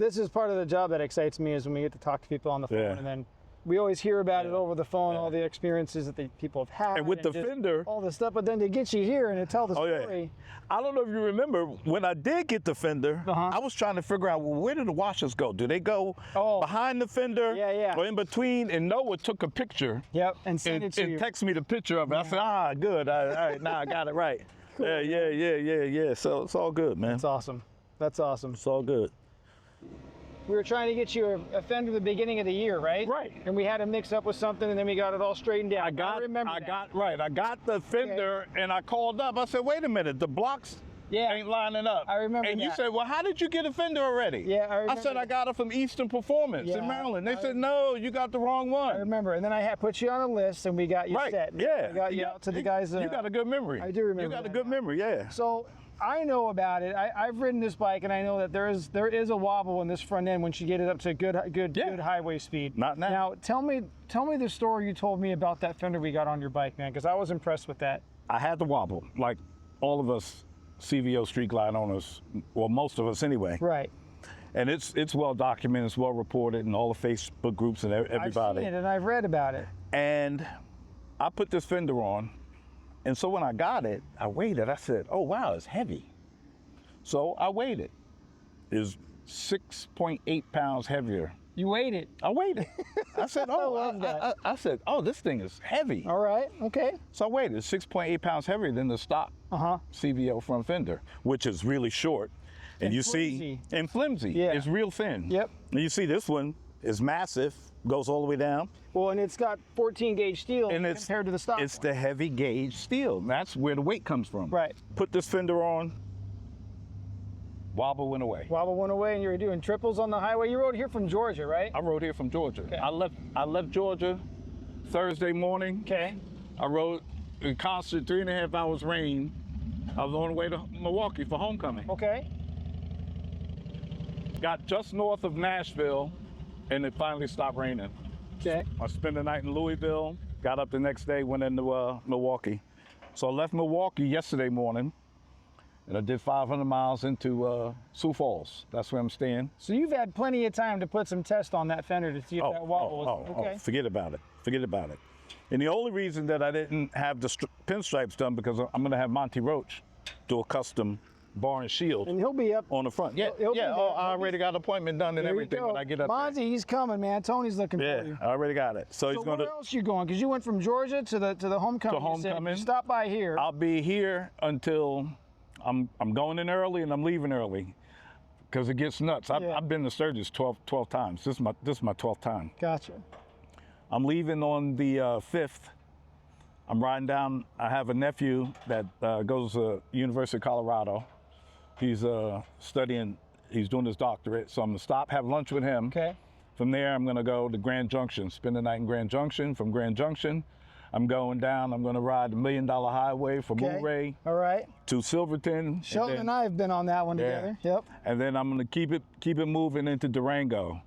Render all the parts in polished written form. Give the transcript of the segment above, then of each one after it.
This is part of the job that excites me, is when we get to talk to people on the phone, and then we always hear about it over the phone, all the experiences that the people have had. And with the fender, all this stuff, but then to get you here and to tell the story. Yeah. I don't know if you remember, when I did get the fender, I was trying to figure out, well, where do the washers go? Do they go behind the fender or in between? And Noah took a picture. And sent it to you. And texted me the picture of it. I said, good. All right, now I got it right. Cool. Yeah. So it's all good, man. That's awesome. That's awesome. It's all good. We were trying to get you a fender at the beginning of the year, right? Right. And we had a mix up with something, and then we got it all straightened out. I remember that. I got the fender, and I called up. I said, wait a minute, the blocks ain't lining up. I remember And that. you said, well, how did you get a fender already? Yeah, I remember. I said, I got it from Eastern Performance in Maryland. They said, no, you got the wrong one. I remember. And then I had put you on a list, and we got you set. Yeah. We got you out to the guys. You got a good memory. I do remember. You got a good memory, yeah. So I know about it. I've ridden this bike, and I know that there is a wobble in this front end once you get it up to good highway speed. Not now. Now tell me the story you told me about that fender we got on your bike, man, because I was impressed with that. I had the wobble, like all of us CVO Street Glide owners, well, most of us anyway. Right. And it's well documented, it's well reported in all the Facebook groups and everybody. I've seen it and I've read about it. And I put this fender on. And so when I got it, I weighed it. I said, oh, wow, it's heavy. So I weighed it. It's 6.8 pounds heavier. You weighed it? I weighed it. I said, oh, I love that. I said, oh, this thing is heavy. All right, okay. So I weighed it. It's 6.8 pounds heavier than the stock CVO front fender, which is really short. And you flimsy. See, and flimsy. Yeah. It's real thin. Yep. And you see this one is massive, goes all the way down. Well, and it's got 14 gauge steel and compared to the stock. It's the heavy gauge steel. And that's where the weight comes from. Right. Put this fender on, wobble went away. Wobble went away, and you were doing triples on the highway. You rode here from Georgia, right? I rode here from Georgia. Okay. I left Georgia Thursday morning. Okay. I rode in constant 3.5 hours rain. I was on the way to Milwaukee for homecoming. Okay. Got just north of Nashville, and it finally stopped raining. Okay. I spent the night in Louisville, got up the next day, went into Milwaukee. So I left Milwaukee yesterday morning, and I did 500 miles into Sioux Falls. That's where I'm staying. So you've had plenty of time to put some tests on that fender to see if that wobble was okay. Forget about it. Forget about it. And the only reason that I didn't have the pinstripes done, because I'm going to have Monty Roach do a custom bar and shield. And he'll be up on the front. Yeah, he'll I already got an appointment done and everything when I get up Monty, he's coming, man. Tony's looking for you. Yeah, I already got it. So he's going to. Where else you going? Because you went from Georgia to the homecoming. To homecoming. Stop by here. I'll be here until I'm going in early and I'm leaving early, because it gets nuts. I've been to Sturgis 12 times. This is my 12th time. Gotcha. I'm leaving on the 5th. I'm riding down. I have a nephew that goes to University of Colorado. He's studying, he's doing his doctorate. So I'm gonna stop, have lunch with him. Okay. From there, I'm gonna go to Grand Junction, spend the night in Grand Junction. From Grand Junction, I'm going down, I'm gonna ride the $1 Million Highway from Murray to Silverton. Shelton and I have been on that one together. Yep. And then I'm gonna keep it moving into Durango.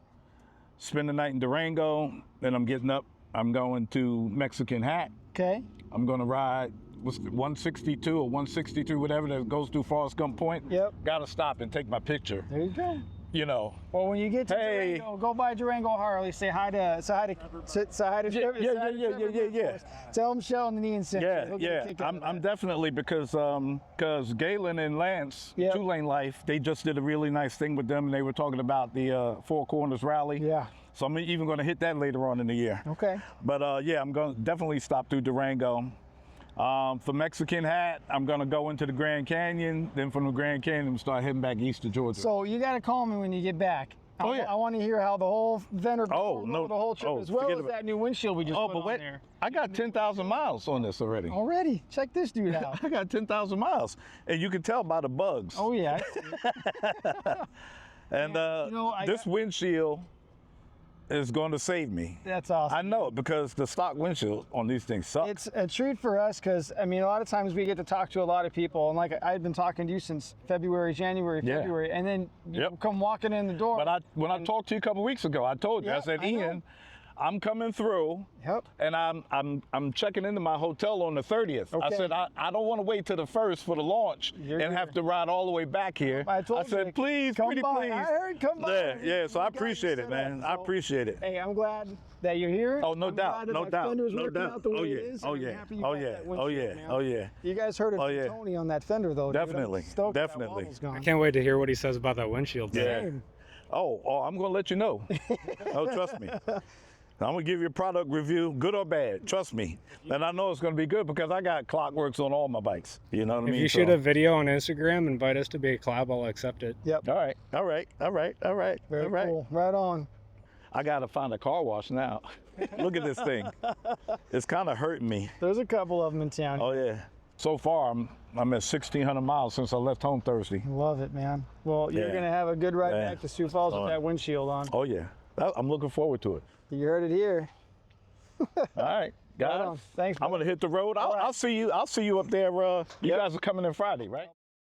Spend the night in Durango, then I'm getting up, I'm going to Mexican Hat. Okay. I'm gonna ride 162 or 163, whatever that goes through Forrest Gump Point. Yep. Gotta stop and take my picture. There you go. You know. Well, when you get to Durango, go by Durango Harley. Say hi to Yeah. Tell him Sheldon and Ian sent you. Yeah. I'm definitely, because Galen and Lance, 2-Lane Life, they just did a really nice thing with them, and they were talking about the Four Corners Rally. Yeah. So I'm even going to hit that later on in the year. Okay. But I'm going to definitely stop through Durango. For Mexican Hat, I'm going to go into the Grand Canyon. Then from the Grand Canyon, start heading back east to Georgia. So you got to call me when you get back. I want to hear how the whole fender, the whole trip, as well as that new windshield we just put on there. I got 10,000 miles on this already. Already? Check this dude out. I got 10,000 miles. And you can tell by the bugs. Oh, yeah. And this windshield is going to save me. That's awesome. I know, because the stock windshield on these things suck. It's a treat for us, because I mean, a lot of times we get to talk to a lot of people, and like I've been talking to you since February, February, and then you come walking in the door. But when I talked to you a couple of weeks ago, I told you, I said, Ian, I'm coming through. Yep. And I'm checking into my hotel on the 30th. I Okay. said I don't want to wait till the 1st for the launch and have to ride all the way back here. I told said, you, please, come pretty by. please. I heard, come by. Yeah, yeah. So I We got you appreciate set it, man. up. I So, appreciate it. Hey, I'm glad that you're here. Oh, no I'm doubt, glad that no that doubt, fender's no working doubt. out the way Oh, yeah, it is, oh, and I'm yeah, happy you oh, got yeah, that oh, windshield, yeah, man. oh, yeah. You guys heard it Oh, from yeah. Tony on that fender, though. Dude. I'm Definitely, stoked that definitely. wobble's gone. I can't wait to hear what he says about that windshield. Yeah. Same. Oh, I'm gonna let you know. Oh, trust me. I'm gonna give you a product review, good or bad. Trust me. And I know it's gonna be good because I got Klock on all my bikes. You know what I mean? If you shoot a video on Instagram, invite us to be a collab, I'll accept it. Yep. All right, all right, all right, all right, Very all right. cool. Right on. I gotta find a car wash now. Look at this thing. It's kind of hurting me. There's a couple of them in town. Oh yeah. So far, I'm at 1,600 miles since I left home Thursday. Love it, man. Well, you're Yeah. going to have a good ride Yeah. back to Sioux Falls with Oh. that windshield on. Oh yeah. I'm looking forward to it. You heard it here. All right, guys. Right on. Thanks, I'm gonna hit the road. I'll see you. I'll see you up there. You guys are coming in Friday, right?